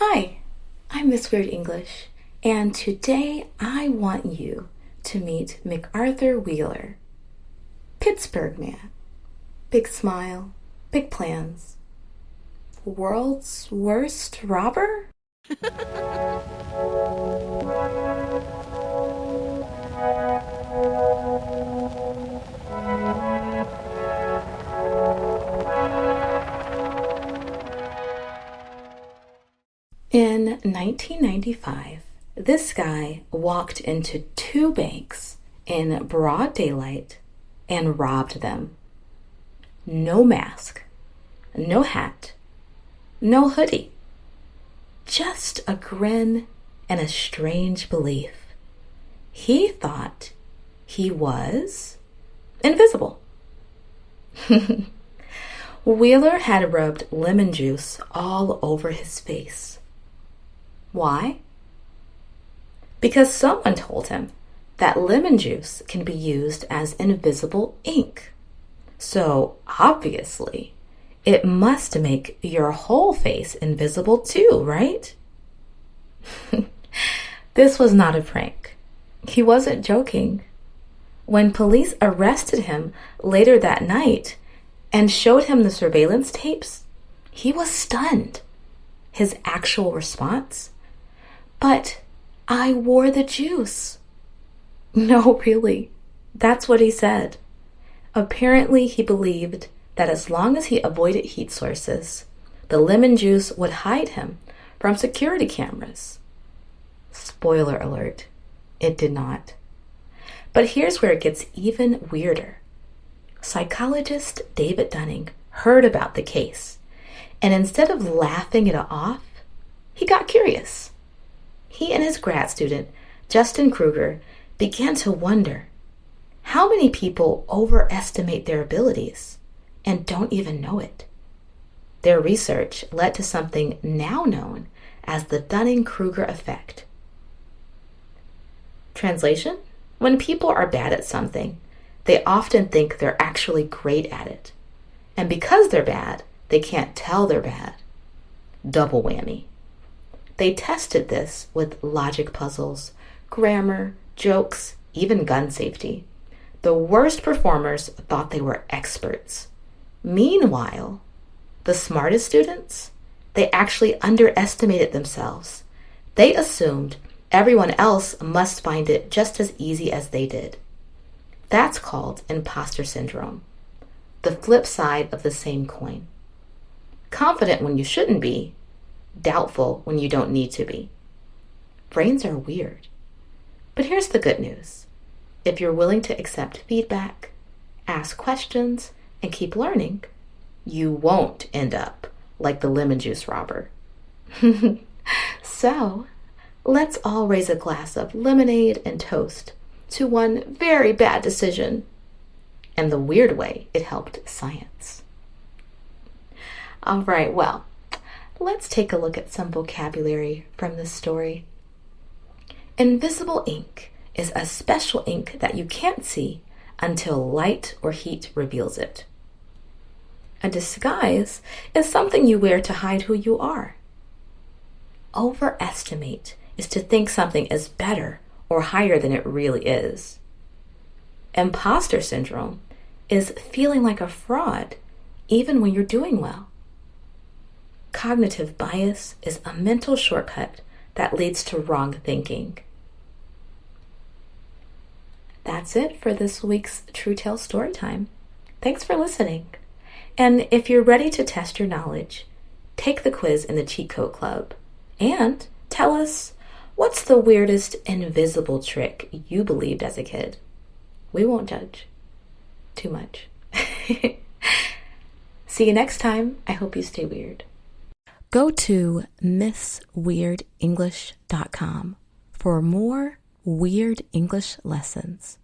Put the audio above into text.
Hi, I'm Miss Weird English, and today I want you to meet MacArthur Wheeler. Pittsburgh man. Big smile, big plans. World's worst robber? In 1995, this guy walked into two banks in broad daylight and robbed them. No mask, no hat, no hoodie. Just a grin and a strange belief. He thought he was invisible. Wheeler had rubbed lemon juice all over his face. Why? Because someone told him that lemon juice can be used as invisible ink. So, obviously, it must make your whole face invisible too, right? This was not a prank. He wasn't joking. When police arrested him later that night and showed him the surveillance tapes, he was stunned. His actual response? But I wore the juice. No, really. That's what he said. Apparently, he believed that as long as he avoided heat sources, the lemon juice would hide him from security cameras. Spoiler alert, it did not. But here's where it gets even weirder. Psychologist David Dunning heard about the case, and instead of laughing it off, he got curious. He and his grad student, Justin Kruger, began to wonder how many people overestimate their abilities and don't even know it. Their research led to something now known as the Dunning-Kruger Effect. Translation? When people are bad at something, they often think they're actually great at it. And because they're bad, they can't tell they're bad. Double whammy. They tested this with logic puzzles, grammar, jokes, even gun safety. The worst performers thought they were experts. Meanwhile, the smartest students, they actually underestimated themselves. They assumed everyone else must find it just as easy as they did. That's called imposter syndrome, the flip side of the same coin. Confident when you shouldn't be, doubtful when you don't need to be. Brains are weird. But here's the good news. If you're willing to accept feedback, ask questions, and keep learning, you won't end up like the lemon juice robber. So, let's all raise a glass of lemonade and toast to one very bad decision and the weird way it helped science. All right, well, let's take a look at some vocabulary from this story. Invisible ink is a special ink that you can't see until light or heat reveals it. A disguise is something you wear to hide who you are. Overestimate is to think something is better or higher than it really is. Imposter syndrome is feeling like a fraud even when you're doing well. Cognitive bias is a mental shortcut that leads to wrong thinking. That's it for this week's True Tale Storytime. Thanks for listening. And if you're ready to test your knowledge, take the quiz in the Cheat Code Club and tell us what's the weirdest invisible trick you believed as a kid. We won't judge too much. See you next time. I hope you stay weird. Go to MissWeirdEnglish.com for more weird English lessons.